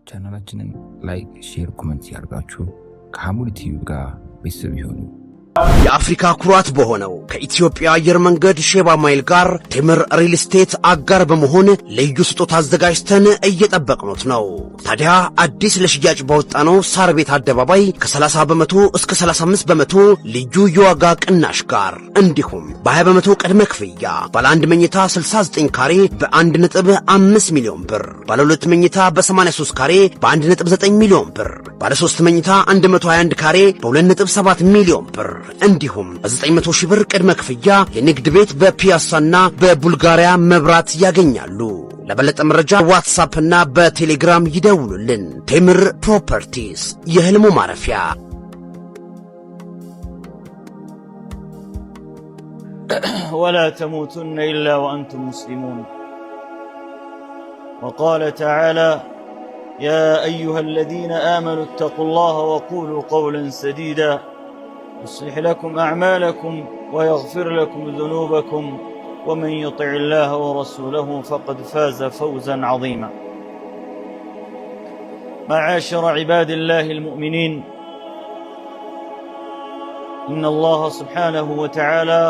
ቻናላችንን ላይክ፣ ሼር፣ ኮሜንት ያርጋችሁ ከሐሙድ ቲዩብ ጋር ቤተሰብ ይሁኑ። የአፍሪካ ኩራት በሆነው ከኢትዮጵያ አየር መንገድ ሼባ ማይል ጋር ቴምር ሪል ስቴት አጋር በመሆን ልዩ ስጦታ አዘጋጅተን እየጠበቅኖት ነው። ታዲያ አዲስ ለሽያጭ ባወጣነው ሳር ቤት አደባባይ ከ30 በመቶ እስከ 35 በመቶ ልዩ የዋጋ ቅናሽ ጋር እንዲሁም በ20 በመቶ ቅድመ ክፍያ ባለ 1 መኝታ 69 ካሬ በ1.5 ሚሊዮን ብር፣ ባለ 2 መኝታ በ83 ካሬ በ1.9 ሚሊዮን ብር፣ ባለ 3 መኝታ 121 ካሬ በ2.7 ሚሊዮን ብር እንዲሁም በ900 ሺህ ብር ቅድመ ክፍያ የንግድ ቤት በፒያሳና በቡልጋሪያ መብራት ያገኛሉ። ለበለጠ መረጃ ዋትስአፕ እና በቴሌግራም ይደውሉልን። ቴምር ፕሮፐርቲስ የህልሙ ማረፊያ። ولا تموتن إلا وأنتم مسلمون. وقال تعالى: يا أيها الذين آمنوا اتقوا الله وقولوا قولا سديدا يصلح لكم أعمالكم ويغفر لكم ذنوبكم ومن يطع الله ورسوله فقد فاز فوزا عظيما. معاشر عباد الله المؤمنين، إن الله سبحانه وتعالى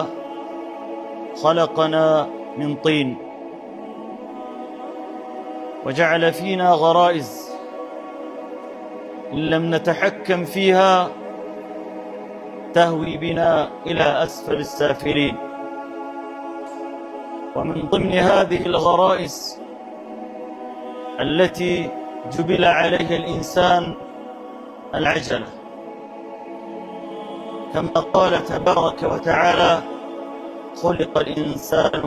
خلقنا من طين وجعل فينا غرائز إن لم نتحكم فيها تهوي بنا إلى أسفل السافلين. ومن ضمن هذه الغرائز التي جبل عليها الإنسان العجلة، كما قال تبارك وتعالى: خلق الإنسان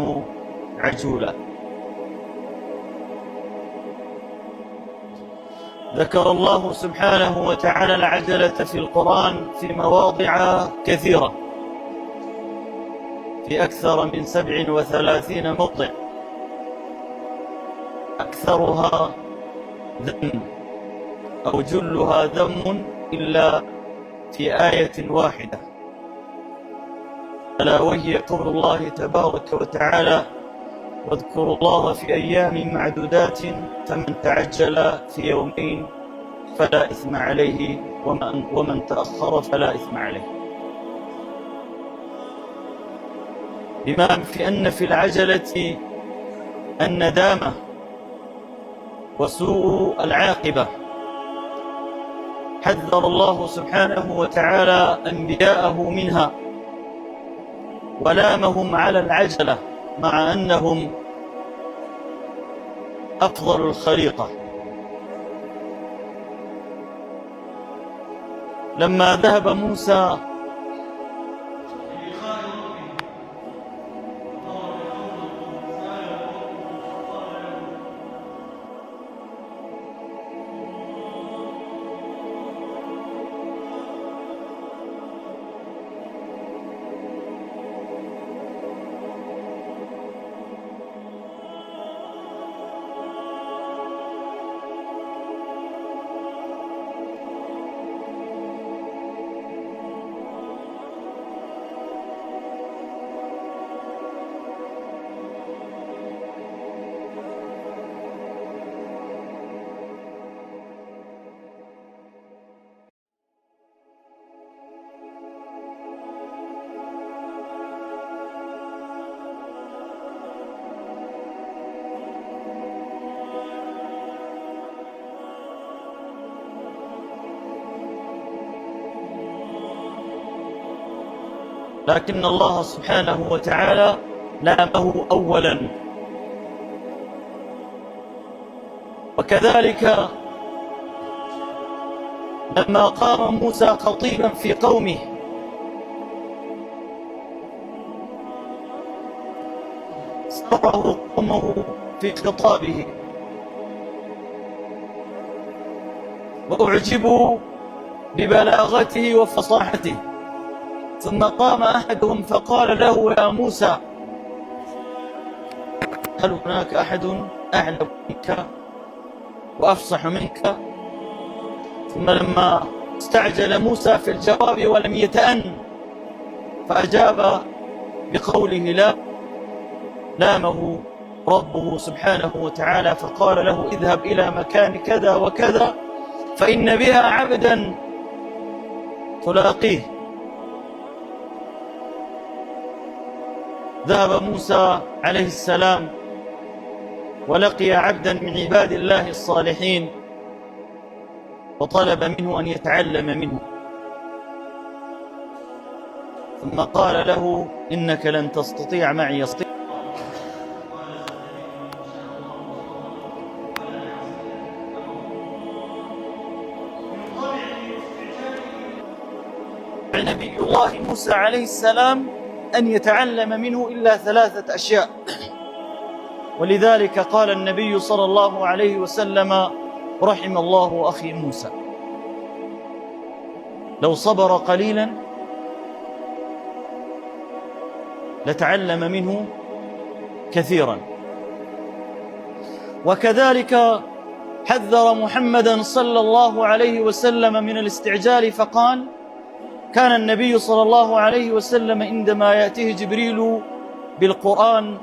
عجولا. ذكر الله سبحانه وتعالى العجلة في القرآن في مواضع كثيرة، في أكثر من 37 موضع، أكثرها ذم أو جلها ذم إلا في آية واحدة، ألا وهي قول الله تبارك وتعالى: واذكروا الله في أيام معدودات فمن تعجل في يومين فلا إثم عليه ومن تأخر فلا إثم عليه. بما في أن في العجلة الندامة وسوء العاقبة. حذر الله سبحانه وتعالى أنبياءه منها ولامهم على العجلة مع أنهم أفضل الخليقة. لما ذهب موسى لكن الله سبحانه وتعالى لامه أولا. وكذلك لما قام موسى خطيبا في قومه سره قومه في خطابه وأعجبوا ببلاغته وفصاحته، ثم قام أحدهم فقال له: يا موسى، هل هناك أحد أعلم منك وأفصح منك؟ ثم لما استعجل موسى في الجواب ولم يتأن فأجاب بقوله لا، لامه ربه سبحانه وتعالى فقال له اذهب إلى مكان كذا وكذا فإن بها عبدا تلاقيه. ذهب موسى عليه السلام ولقي عبدا من عباد الله الصالحين وطلب منه أن يتعلم منه، ثم قال له إنك لن تستطيع معي صبرا. نبي الله موسى عليه السلام أن يتعلم منه إلا 3 أشياء، ولذلك قال النبي صلى الله عليه وسلم رحم الله أخي موسى لو صبر قليلا لتعلم منه كثيرا. وكذلك حذر محمدا صلى الله عليه وسلم من الاستعجال فقال كان النبي صلى الله عليه وسلم عندما يأتيه جبريل بالقرآن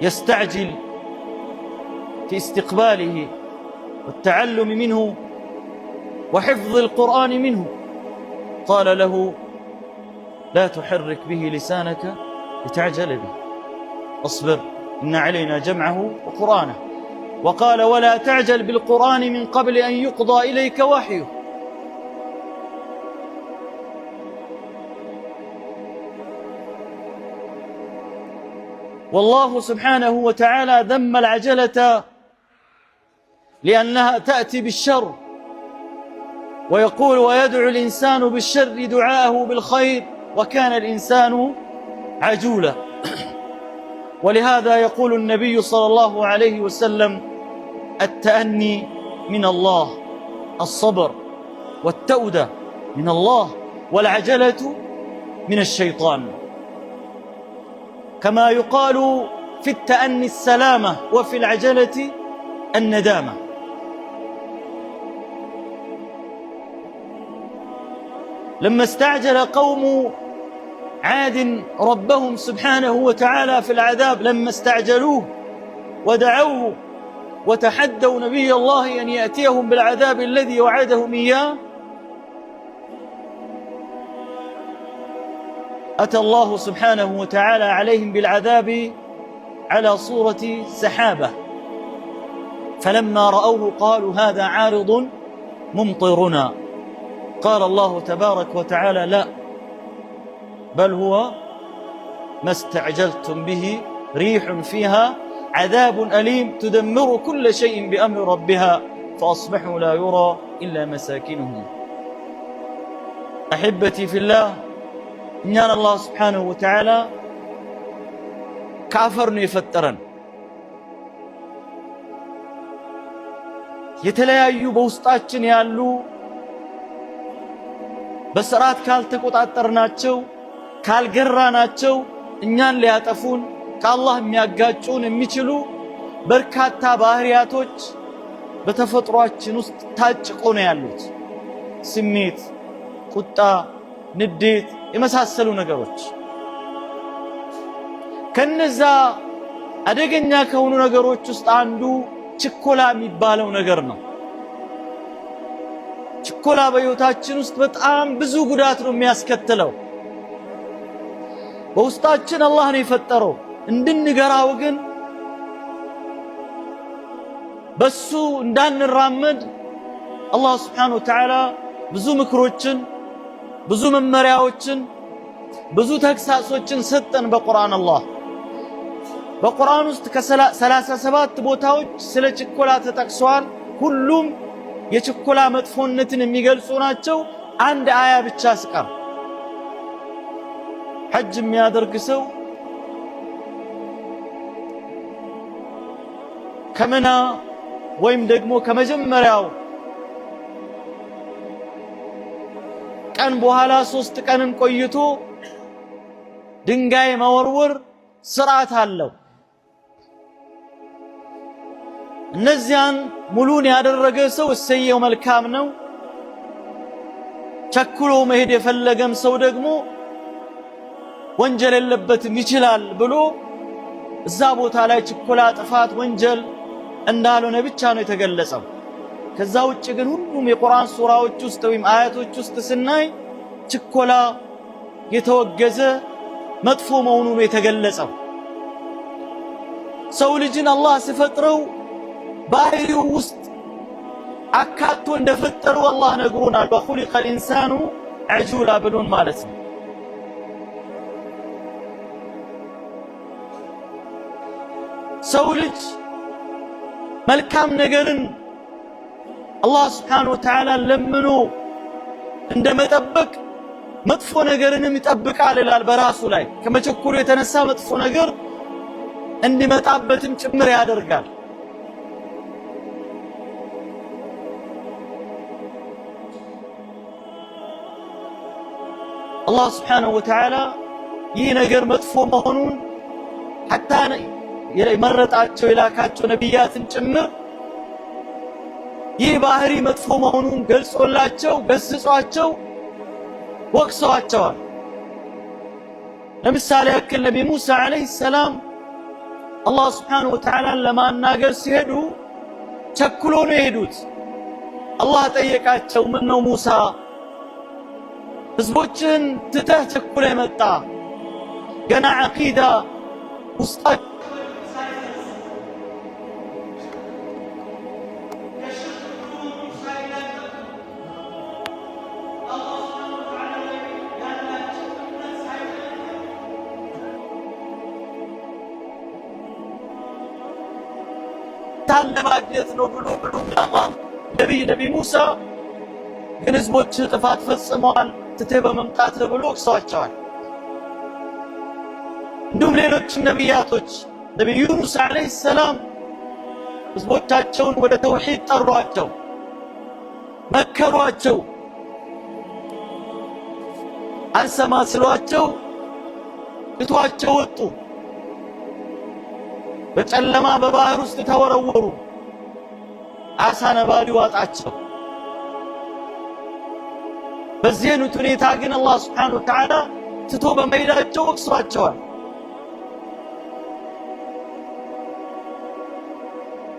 يستعجل في استقباله والتعلم منه وحفظ القرآن منه، قال له لا تحرك به لسانك لتعجل به، اصبر إن علينا جمعه وقرآنه. وقال ولا تعجل بالقرآن من قبل أن يقضى إليك وحيه. والله سبحانه وتعالى ذم العجلة لأنها تأتي بالشر، ويقول ويدعو الإنسان بالشر دعاءه بالخير وكان الإنسان عجولا. ولهذا يقول النبي صلى الله عليه وسلم التأني من الله، الصبر والتؤدة من الله، والعجلة من الشيطان. كما يقال في التأني السلامة وفي العجلة الندامة. لما استعجل قوم عاد ربهم سبحانه وتعالى في العذاب، لما استعجلوه ودعوه وتحدوا نبي الله أن يأتيهم بالعذاب الذي وعدهم إياه، أتى الله سبحانه وتعالى عليهم بالعذاب على صورة سحابة، فلما رأوه قالوا هذا عارض ممطرنا. قال الله تبارك وتعالى لا، بل هو ما استعجلتم به ريح فيها عذاب أليم تدمر كل شيء بأمر ربها فأصبحوا لا يرى إلا مساكنهم. أحبتي في الله، እኛን አላህ ስብሓንሁ ወተዓላ ከአፈር ነው የፈጠረን። የተለያዩ በውስጣችን ያሉ በስርዓት ካልተቆጣጠርናቸው ካልገራናቸው እኛን ሊያጠፉን ከአላህ የሚያጋጩን የሚችሉ በርካታ ባህሪያቶች በተፈጥሯችን ውስጥ ታጭቆ ነው ያሉት። ስሜት፣ ቁጣ፣ ንዴት የመሳሰሉ ነገሮች። ከነዛ አደገኛ ከሆኑ ነገሮች ውስጥ አንዱ ችኮላ የሚባለው ነገር ነው። ችኮላ በሕይወታችን ውስጥ በጣም ብዙ ጉዳት ነው የሚያስከትለው። በውስጣችን አላህ ነው የፈጠረው እንድንገራው፣ ግን በሱ እንዳንራመድ አላህ ስብሓንሁ ወተዓላ ብዙ ምክሮችን፣ ብዙ መመሪያዎችን፣ ብዙ ተግሳጾችን ሰጠን በቁርአን። አላህ በቁርአን ውስጥ ከ37 ቦታዎች ስለ ችኮላ ተጠቅሰዋል። ሁሉም የችኮላ መጥፎነትን የሚገልጹ ናቸው። አንድ አያ ብቻ ስቀር ሐጅ የሚያደርግ ሰው ከመና ወይም ደግሞ ከመጀመሪያው ቀን በኋላ 3 ቀንን ቆይቶ ድንጋይ መወርወር ስርዓት አለው። እነዚያን ሙሉን ያደረገ ሰው እሰየው መልካም ነው። ቸኩሎ መሄድ የፈለገም ሰው ደግሞ ወንጀል የለበትም ይችላል ብሎ እዛ ቦታ ላይ ችኮላ፣ ጥፋት፣ ወንጀል እንዳልሆነ ብቻ ነው የተገለጸው። ከዛ ውጭ ግን ሁሉም የቁርአን ሱራዎች ውስጥ ወይም አያቶች ውስጥ ስናይ ችኮላ የተወገዘ መጥፎ መሆኑ ነው የተገለጸው። ሰው ልጅን አላህ ሲፈጥረው ባህሪው ውስጥ አካቶ እንደፈጠረው አላህ ነግሮናል። ወኹሊቀል ኢንሳኑ ዐጁላ ብሎን ማለት ነው። ሰው ልጅ መልካም ነገርን አላህ ሱብሓነሁ ወተዓላ ለምኖ እንደመጠበቅ መጥፎ ነገርንም ይጠብቃል ይላል በራሱ ላይ። ከመቸኮሉ የተነሳ መጥፎ ነገር እንዲመጣበትም ጭምር ያደርጋል። አላህ ሱብሓነሁ ወተዓላ ይህ ነገር መጥፎ መሆኑን ሐታ የመረጣቸው የላካቸው ነቢያትን ጭምር ይህ ባህሪ መጥፎ መሆኑን ገልጾላቸው ገስጿቸው ወቅሰዋቸዋል። ለምሳሌ ያክል ነቢ ሙሳ ዓለይሂ ሰላም አላህ ሱብሓነሁ ወተዓላን ለማናገር ሲሄዱ ቸኩሎ ነው የሄዱት። አላህ ጠየቃቸው፣ ምን ነው ሙሳ ህዝቦችን ትተህ ቸኩለ መጣ? ገና ዐቂዳ ውስጣቸው ለማግኘት ነው ብሎ ነቢይ ሙሳ ግን ህዝቦች ጥፋት ፈጽመዋል ትተህ በመምጣት ብሎ ወቅሰዋቸዋል። እንዲሁም ሌሎችም ነቢያቶች ነቢዩ ዩኑስ ዓለይሂ ሰላም ህዝቦቻቸውን ወደ ተውሂድ ጠሯቸው፣ መከሯቸው። አልሰማ ስሏቸው ትቷቸው ወጡ። በጨለማ በባህር ውስጥ ተወረወሩ። አሳ ነባሪ ዋጣቸው። በዚህ አይነት ሁኔታ ግን አላህ ሱብሓነሁ ወተዓላ ትቶ በመሄዳቸው ወቅሷቸዋል።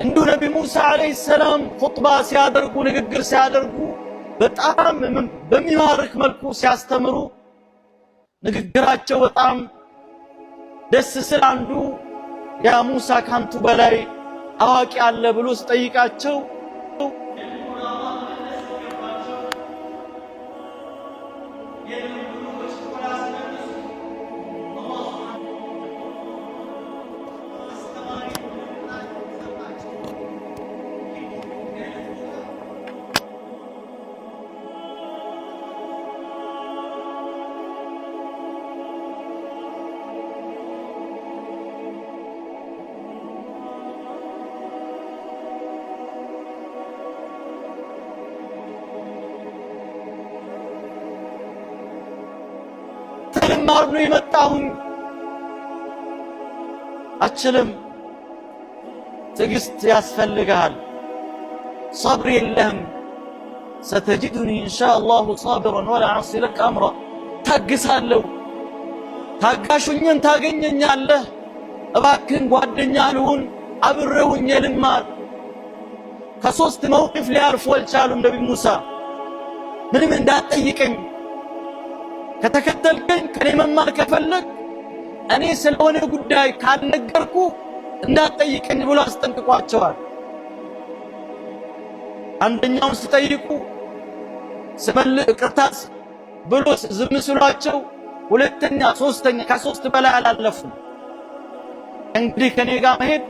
እንዲሁ ነቢ ሙሳ ዓለይሂ ሰላም ኹጥባ ሲያደርጉ ንግግር ሲያደርጉ በጣም በሚማርክ መልኩ ሲያስተምሩ ንግግራቸው በጣም ደስ ስል አንዱ ያ ሙሳ ካንቱ በላይ አዋቂ አለ ብሎ ሲጠይቃቸው ልማር ነው የመጣሁኝ። አችልም ትዕግስት ያስፈልግሃል፣ ሰብር የለህም። ሰተጅዱኒ ኢንሻአላሁ ሳቢረን ወላ አዕሲ ለከ አምራ። ታግሳለሁ፣ ታጋሹኝን ታገኘኛለህ። እባክህን ጓደኛ ልሁን፣ አብሬውኝ ልማር። ከሶስት መውቂፍ ሊያልፉ አልቻሉም። ነቢ ሙሳ ምንም እንዳትጠይቀኝ፣ ከተከተልከኝ ከኔ መማር ከፈለግ እኔ ስለሆነ ጉዳይ ካልነገርኩ እንዳትጠይቀኝ ብሎ አስጠንቅቋቸዋል። አንደኛውን ሲጠይቁ ቅርታስ ብሎ ዝም ስሏቸው፣ ሁለተኛ ሶስተኛ ከሶስት በላይ አላለፉም። እንግዲህ ከኔ ጋር መሄድ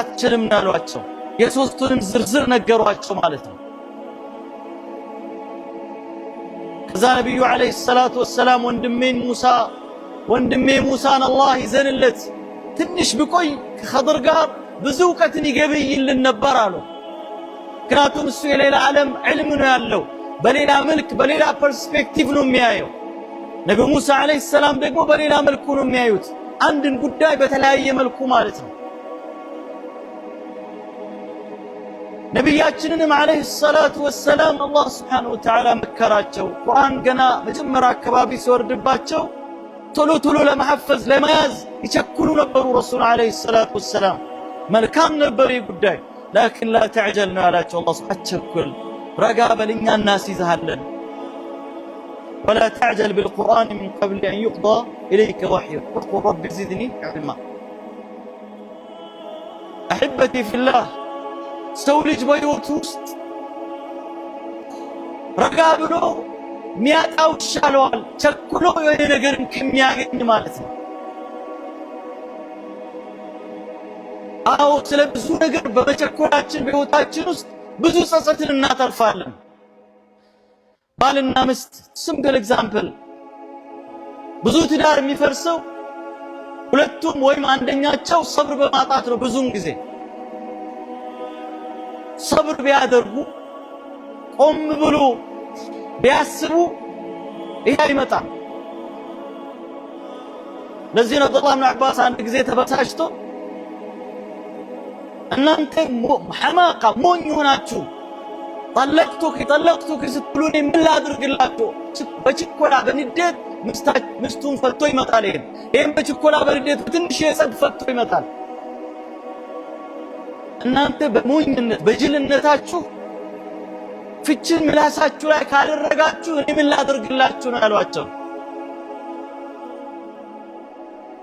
አትችልም አሏቸው። የሶስቱንም ዝርዝር ነገሯቸው ማለት ነው። ከዛ ነቢዩ ዓለይሂ ሰላቱ ወሰላም ወንድሜ ሙሳን አላህ ይዘንለት ትንሽ ብቆይ ከኸድር ጋር ብዙ እውቀትን ይገብይልን ነበር አሉ። ምክንያቱም እሱ የሌላ ዓለም ዕልም ነው ያለው፣ በሌላ መልክ በሌላ ፐርስፔክቲቭ ነው የሚያየው። ነቢ ሙሳ ዓለይሂ ሰላም ደግሞ በሌላ መልኩ ነው የሚያዩት፣ አንድን ጉዳይ በተለያየ መልኩ ማለት ነው። ነቢያችንንም ዓለይሂ ሰላቱ ወሰላም አላህ ሱብሓነሁ ወተዓላ መከራቸው። ቁርአን ገና መጀመሪያ አካባቢ ሲወርድባቸው ቶሎ ቶሎ ለማሐፈዝ ለመያዝ ይቸኩሉ ነበሩ ረሱል ዓለይሂ ሰላቱ ወሰላም። መልካም ነበር ይህ ጉዳይ። ላኪን ላ ተዕጀል ነው ያላቸው አላህ። አትቸኩል፣ ረጋ በል እኛ እናስይዝሃለን። ወላ ተዕጀል ቢልቁርአን ሚን ቀብል አን ዩቅዳ ኢለይከ ወሕዩ ወቁል ረቢ ዚድኒ ዒልማ። አሕበቲ ፊላህ ሰው ልጅ በሕይወቱ ውስጥ ረጋ ብሎ ሚያጣው ይሻለዋል ቸኩሎ የሆነ ነገርን ከሚያገኝ ማለት ነው። አዎ ስለ ብዙ ነገር በመቸኮላችን በሕይወታችን ውስጥ ብዙ ጸጸትን እናተርፋለን። ባልና ሚስት ሲምፕል ኤግዛምፕል፣ ብዙ ትዳር የሚፈርሰው ሁለቱም ወይም አንደኛቸው ሰብር በማጣት ነው። ብዙውን ጊዜ ሰብር ቢያደርጉ ቆም ብሎ ቢያስቡ ይሄ አይመጣም። ለዚህ ነው አብዱላህ ብን አባስ አንድ ጊዜ ተበሳጭቶ እናንተ ሐማቃ ሞኝ ሆናችሁ ጠለቅቱክ ስትሉን ምን ላድርግላችሁ? በችኮላ በንዴት ሚስቱን ፈቶ ይመጣል። ይሄም በችኮላ በንዴት በትንሽ የጸብ ፈቶ ይመጣል። እናንተ በሞኝነት በጅልነታችሁ ፍችን ምላሳችሁ ላይ ካደረጋችሁ እኔ ምን ላድርግላችሁ ነው ያሏቸው።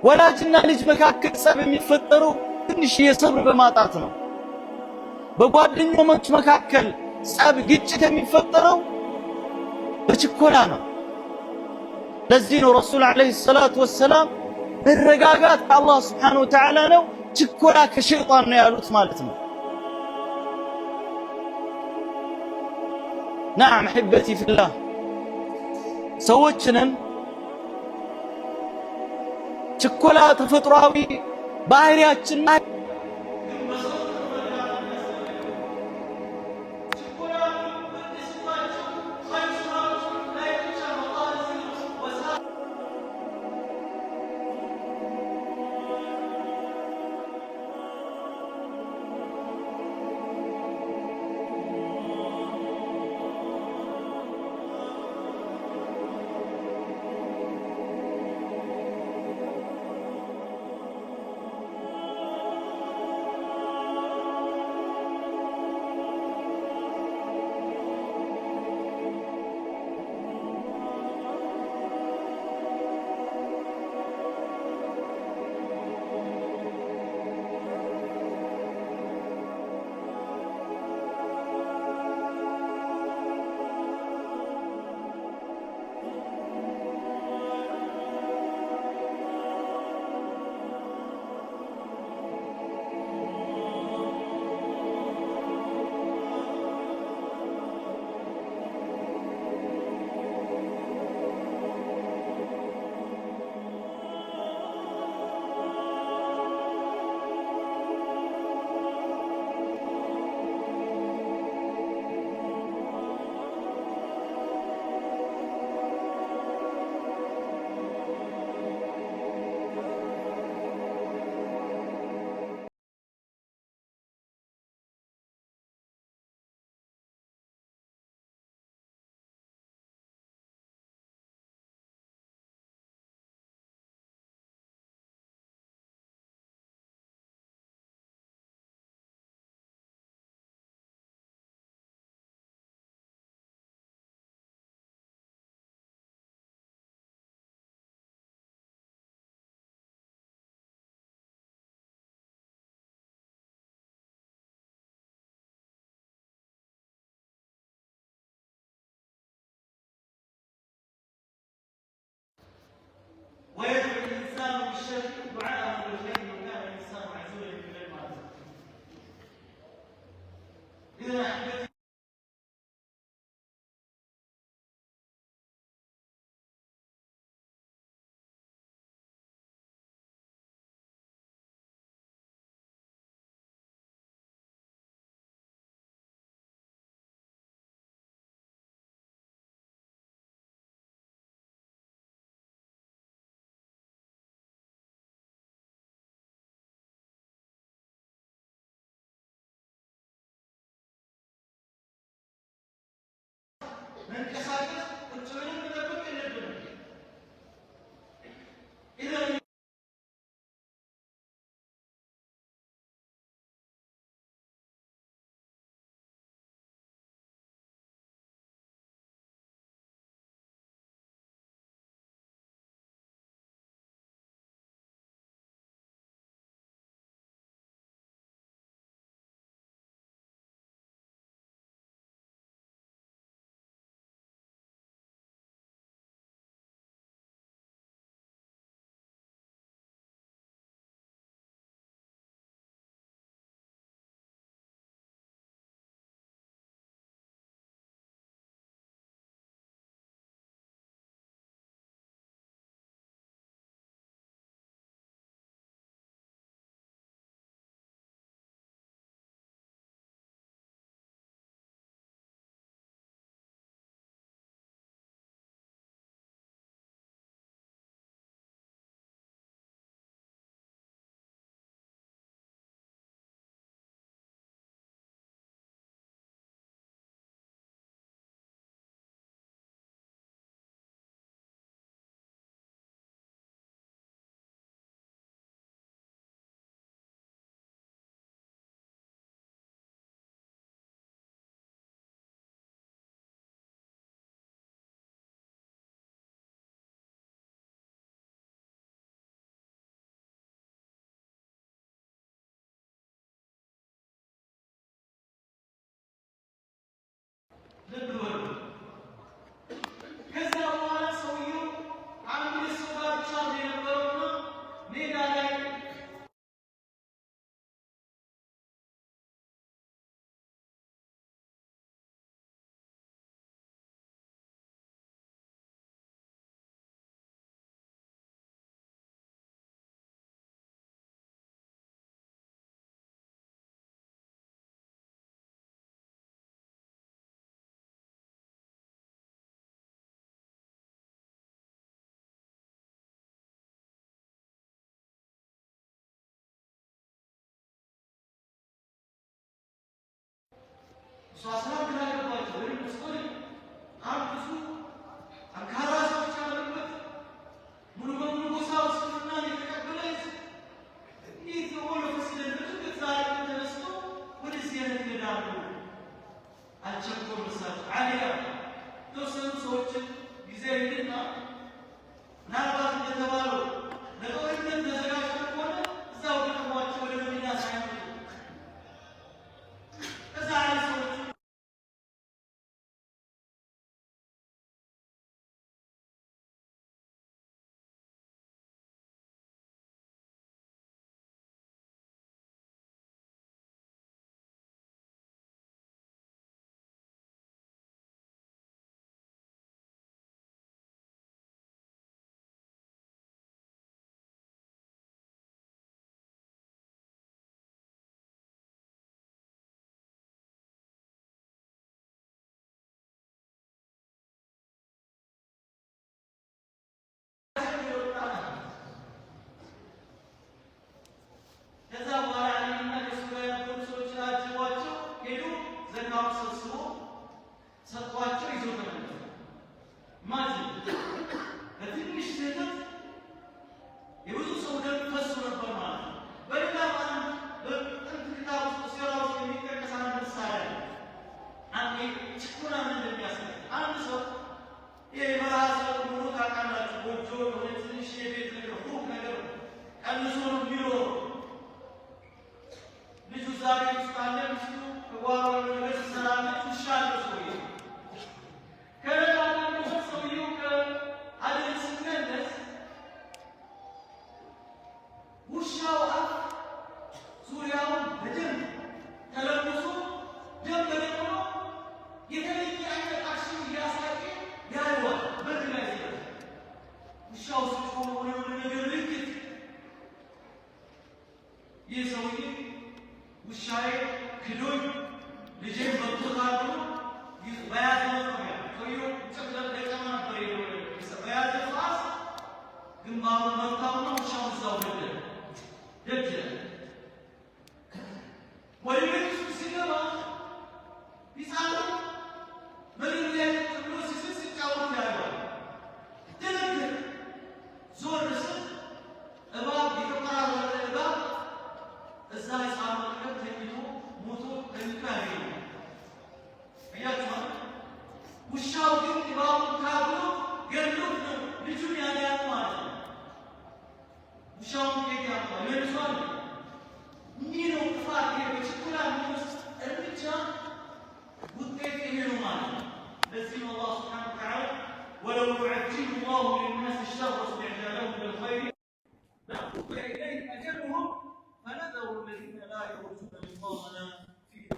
ወላጅና ልጅ መካከል ጸብ የሚፈጠሩ ትንሽ የሰብር በማጣት ነው። በጓደኞች መካከል ጸብ ግጭት የሚፈጠረው በችኮላ ነው። ለዚህ ነው ረሱል ዓለይሂ ሰላቱ ወሰላም መረጋጋት ከአላህ ስብሓነሁ ወተዓላ ነው፣ ችኮላ ከሸይጣን ነው ያሉት ማለት ነው። ነዓም አሕበቲ ፊላህ ሰዎችንን ችኮላ ተፈጥሯዊ ባህሪያችን ويدعو الإنسان بالشر دعاءه بالخير وكان الإنسان معزولا بالليل معزولا. إذا أحببت መንቀሳቀስ ቁጭ ብለን መጠበቅ የለብንም።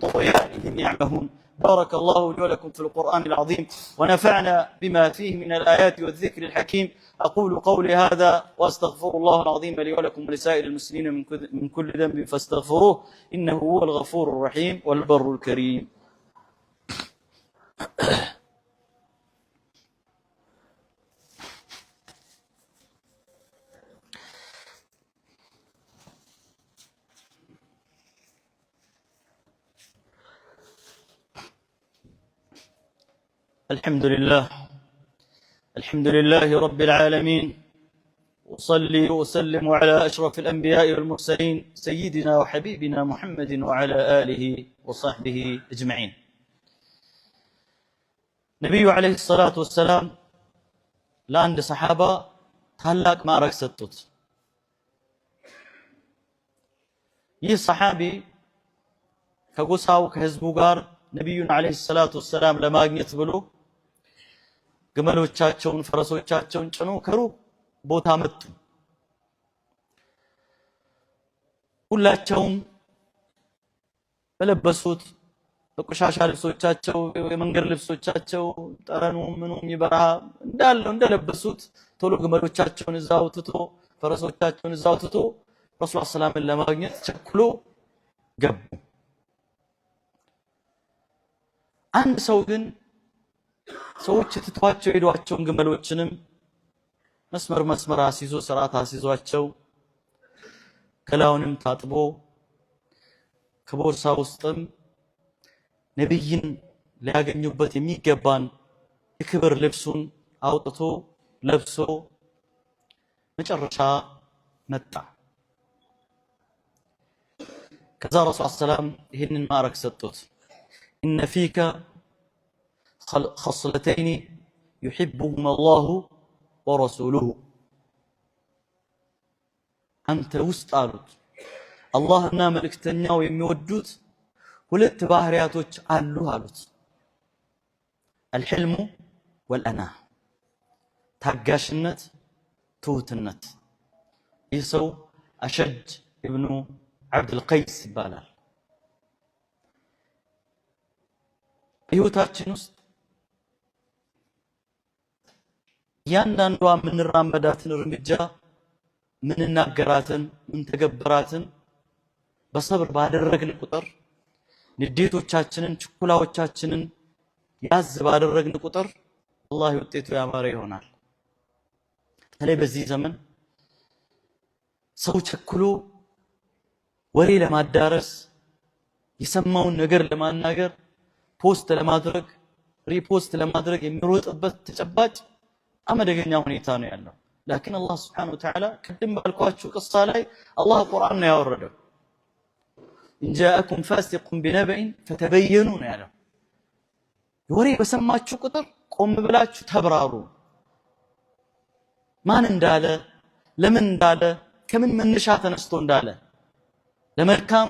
طغيانهم يعمهون. بارك الله لي ولكم في القرآن العظيم ونفعنا بما فيه من الآيات والذكر الحكيم. أقول قولي هذا وأستغفر الله العظيم لي ولكم ولسائر المسلمين من كل ذنب فاستغفروه إنه هو الغفور الرحيم والبر الكريم. الحمد لله رب العالمين، أصلي وأسلم على أشرف الأنبياء والمرسلين سيدنا وحبيبنا محمد وعلى آله وصحبه أجمعين. نبي عليه الصلاة والسلام لعند صحابة تهلاك ما ركستت. ይህ ሰሓቢ ከጎሳው ከህዝቡ ጋር ነብዩን አለይሂ ሰላቱ ወሰላም ለማግኘት ብሎ ግመሎቻቸውን ፈረሶቻቸውን ጭኖ ከሩቅ ቦታ መጡ። ሁላቸውም በለበሱት በቆሻሻ ልብሶቻቸው የመንገድ ልብሶቻቸው ጠረኑ ምኑም ይበራ እንዳለው እንደለበሱት ቶሎ ግመሎቻቸውን እዛው ትቶ ፈረሶቻቸውን እዛው ትቶ ረሱል ሰላምን ለማግኘት ቸኩሎ ገቡ። አንድ ሰው ግን ሰዎች ትቷቸው ሄዷቸውን ግመሎችንም መስመር አስይዞ ስርዓት አስይዟቸው ገላውንም ታጥቦ ከቦርሳ ውስጥም ነብይን ሊያገኙበት የሚገባን የክብር ልብሱን አውጥቶ ለብሶ መጨረሻ መጣ። ከዛ ረሱል ሰላም ይህንን ማዕረግ ሰጡት። ኢነ ፊከ ኸስለተይኒ ዩሒቡሁማ አላሁ ወረሱሉሁ። አንተ ውስጥ አሉት አላህና መልእክተኛው የሚወዱት ሁለት ባህሪያቶች አሉ አሉት። አልሕልሙ ወልአናህ፣ ታጋሽነት፣ ትሁትነት። ይህ ሰው አሸድ ኢብኑ ዓብድልቀይስ ይባላል። በህይወታችን ውስጥ እያንዳንዷ የምንራመዳትን እርምጃ ምንናገራትን ምንተገበራትን በሰብር ባደረግን ቁጥር ንዴቶቻችንን ችኩላዎቻችንን ያዝ ባደረግን ቁጥር ወላሂ ውጤቱ ያማረ ይሆናል። በተለይ በዚህ ዘመን ሰው ቸኩሎ ወሬ ለማዳረስ የሰማውን ነገር ለማናገር ፖስት ለማድረግ ሪፖስት ለማድረግ የሚሮጥበት ተጨባጭ አመደገኛ ሁኔታ ነው ያለው። ላኪን አላህ ስብሓነሁ ወተዓላ ቅድም ባልኳችሁ ቅሳ ላይ አላህ ቁርአን ነው ያወረደው። ኢንጃአኩም ፋሲቁን ቢነበኢን ፈተበየኑ ነው ያለው። ወሬ በሰማችሁ ቁጥር ቆም ብላችሁ ተብራሩ። ማን እንዳለ ለምን እንዳለ ከምን መነሻ ተነስቶ እንዳለ ለመልካም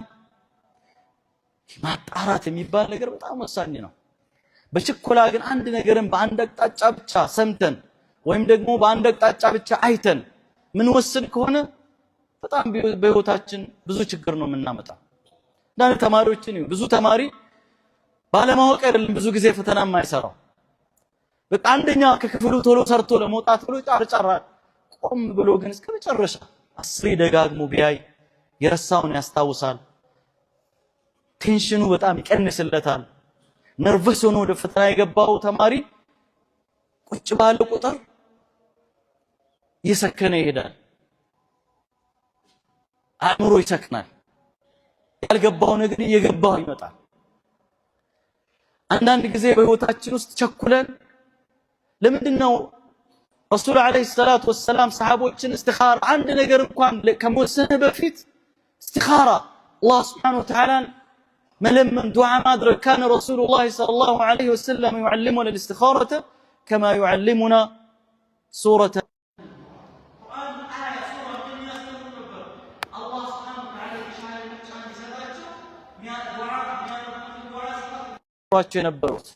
ማጣራት የሚባል ነገር በጣም ወሳኝ ነው። በችኮላ ግን አንድ ነገርን በአንድ አቅጣጫ ብቻ ሰምተን ወይም ደግሞ በአንድ አቅጣጫ ብቻ አይተን ምን ወስን ከሆነ በጣም በህይወታችን ብዙ ችግር ነው የምናመጣው። አንዳንድ ተማሪዎችን ብዙ ተማሪ ባለማወቅ አይደለም ብዙ ጊዜ ፈተና የማይሰራው። በቃ አንደኛ ከክፍሉ ቶሎ ሰርቶ ለመውጣት ብሎ ጫርጫራ ቆም ብሎ ግን እስከ መጨረሻ 10 ደጋግሞ ቢያይ የረሳውን ያስታውሳል። ቴንሽኑ በጣም ይቀንስለታል። ነርቨስ ሆኖ ወደ ፈተና የገባው ተማሪ ቁጭ ባለ ቁጥር እየሰከነ ይሄዳል። አእምሮ ይሰክናል። ያልገባው ነገር እየገባው ይመጣል። አንዳንድ ጊዜ በህይወታችን ውስጥ ቸኩለን ለምንድነው ረሱል አለይሂ ሰላቱ ወሰላም ሰሃቦችን እስቲኻራ አንድ ነገር እንኳን ከመወሰን በፊት እስቲኻራ አላህ ሱብሓነሁ ወተዓላ መለመን ዱዓ ማድረግ ካነ ረሱሉላህ ሰለላሁ ዐለይሂ ወሰለም يعلمنا الاستخارة كما يعلمنا سورة የነበሩት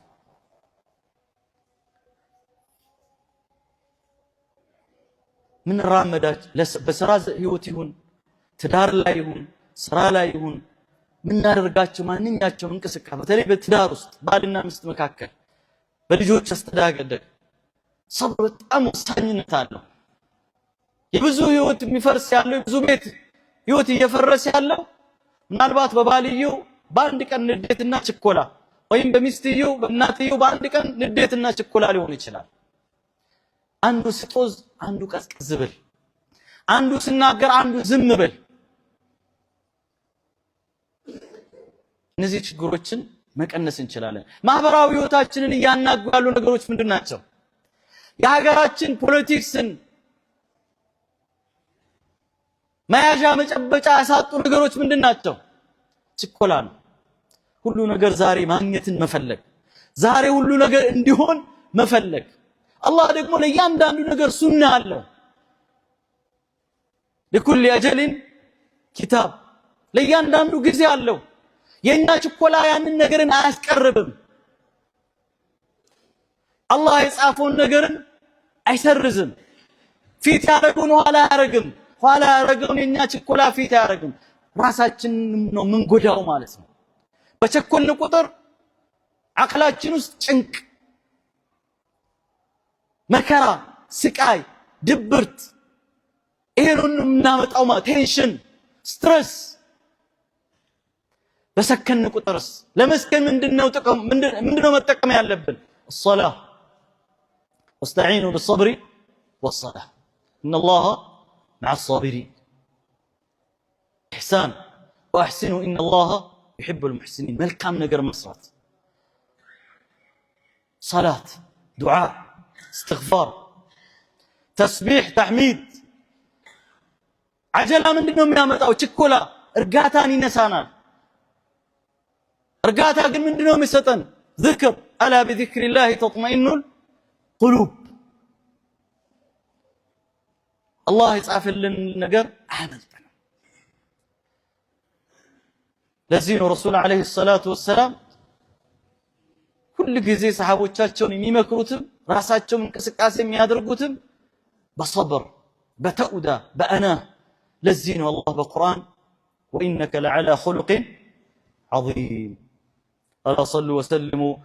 ምን ራመዳች በስራ ህይወት ይሁን ትዳር ላይ ይሁን ስራ ላይ ይሁን ምናደርጋቸው ማንኛቸውም እንቅስቃሴ በተለይ በትዳር ውስጥ ባልና ሚስት መካከል በልጆች አስተዳደግ ሰብር በጣም ወሳኝነት አለው። የብዙ ህይወት የሚፈርስ ያለው የብዙ ቤት ህይወት እየፈረሰ ያለው ምናልባት በባልየው በአንድ ቀን ንዴትና ችኮላ ወይም በሚስትየው በእናትየው በአንድ ቀን ንዴትና ችኮላ ሊሆን ይችላል። አንዱ ስጦዝ አንዱ ቀዝቀዝ ብል፣ አንዱ ሲናገር አንዱ ዝም ብል። እነዚህ ችግሮችን መቀነስ እንችላለን። ማህበራዊ ህይወታችንን እያናጉ ያሉ ነገሮች ምንድናቸው? የሀገራችን ፖለቲክስን መያዣ መጨበጫ ያሳጡ ነገሮች ምንድናቸው? ችኮላ ነው። ሁሉ ነገር ዛሬ ማግኘትን መፈለግ፣ ዛሬ ሁሉ ነገር እንዲሆን መፈለግ። አላህ ደግሞ ለእያንዳንዱ ነገር ሱና አለው። ለኩል አጀልን ኪታብ፣ ለእያንዳንዱ ጊዜ አለው። የኛ ችኮላ ያንን ነገርን አያስቀርብም። አላህ የጻፈውን ነገርን አይሰርዝም። ፊት ያደረገውን ኋላ አያረግም። ኋላ ያደረገውን የኛ ችኮላ ፊት አያረግም። ራሳችንን ነው ምንጎዳው ማለት ነው። በቸኮልን ቁጥር አቅላችን ውስጥ ጭንቅ፣ መከራ፣ ስቃይ፣ ድብርት ይሄን ሁሉ የምናመጣው ቴንሽን፣ ስትረስ በሰከን ቁጥርስ ለመስከን ምንድነው መጠቀም ያለብን? الصلاة واستعينوا بالصبر والصلاة إن الله مع الصابرين إحسان وأحسنوا إن الله يحب المحسنين መልካም ነገር መስራት صلاة، دعاء، استغفار، تسبيح، تحميد. عجلة من دنهم يا متى وشكولا رقاتاني نسانا رقاتا قل من دنهم يستن ذكر ألا بذكر الله تطمئن القلوب. الله يتعاف النقر عملتنا لزين رسول عليه الصلاة والسلام كل جزي صحابو تشاتشون يمكروتم راساتشون من كسكاسي يادرقوتم بصبر بتأودة بأنا لزين والله بالقرآن وإنك لعلى خلق عظيم. ألا صلوا وسلموا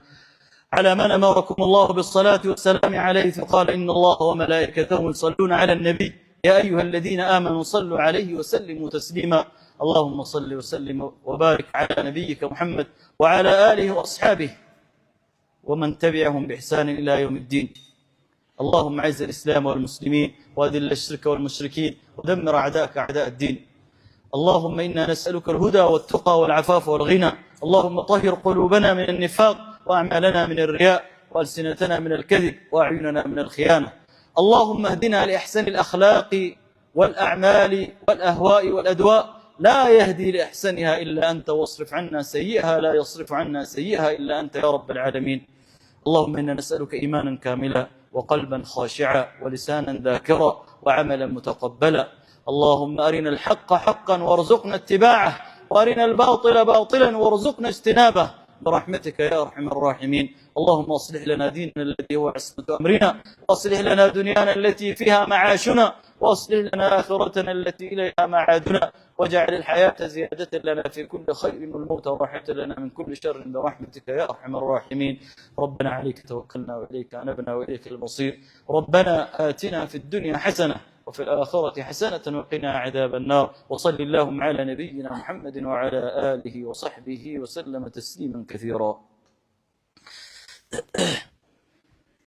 على من أمركم الله بالصلاة والسلام عليه فقال إن الله وملائكته يصلون على النبي يا أيها الذين آمنوا صلوا عليه وسلموا تسليما. اللهم صل وسلم وبارك على نبيك محمد وعلى آله وأصحابه ومن تبعهم بإحسان إلى يوم الدين. اللهم أعز الإسلام والمسلمين وأذل الشرك والمشركين ودمر أعداءك أعداء الدين. اللهم إنا نسألك الهدى والتقى والعفاف والغنى. اللهم طهر قلوبنا من النفاق وأعمالنا من الرياء وألسنتنا من الكذب وأعيننا من الخيانة. اللهم اهدنا لأحسن الأخلاق والأعمال والأهواء والأدواء لا يهدي لأحسنها إلا أنت واصرف عنا سيئها لا يصرف عنا سيئها إلا أنت يا رب العالمين. اللهم إنا نسألك إيمانا كاملا وقلبا خاشعا ولسانا ذاكرا وعملا متقبلا. اللهم أرنا الحق حقا وارزقنا اتباعه وأرنا الباطل باطلا وارزقنا اجتنابه برحمتك يا أرحم الراحمين. اللهم أصلح لنا ديننا الذي هو عصمة أمرنا وأصلح لنا دنيانا التي فيها معاشنا وأصلح لنا آخرتنا التي إليها معادنا واجعل الحياة زيادة لنا في كل خير والموت راحة لنا من كل شر برحمتك يا أرحم الراحمين. ربنا عليك توكلنا وإليك أنبنا وإليك المصير. ربنا آتنا في الدنيا حسنة وفي الآخرة حسنة وقنا عذاب النار. وصل اللهم على نبينا محمد وعلى آله وصحبه وسلم تسليما كثيرا.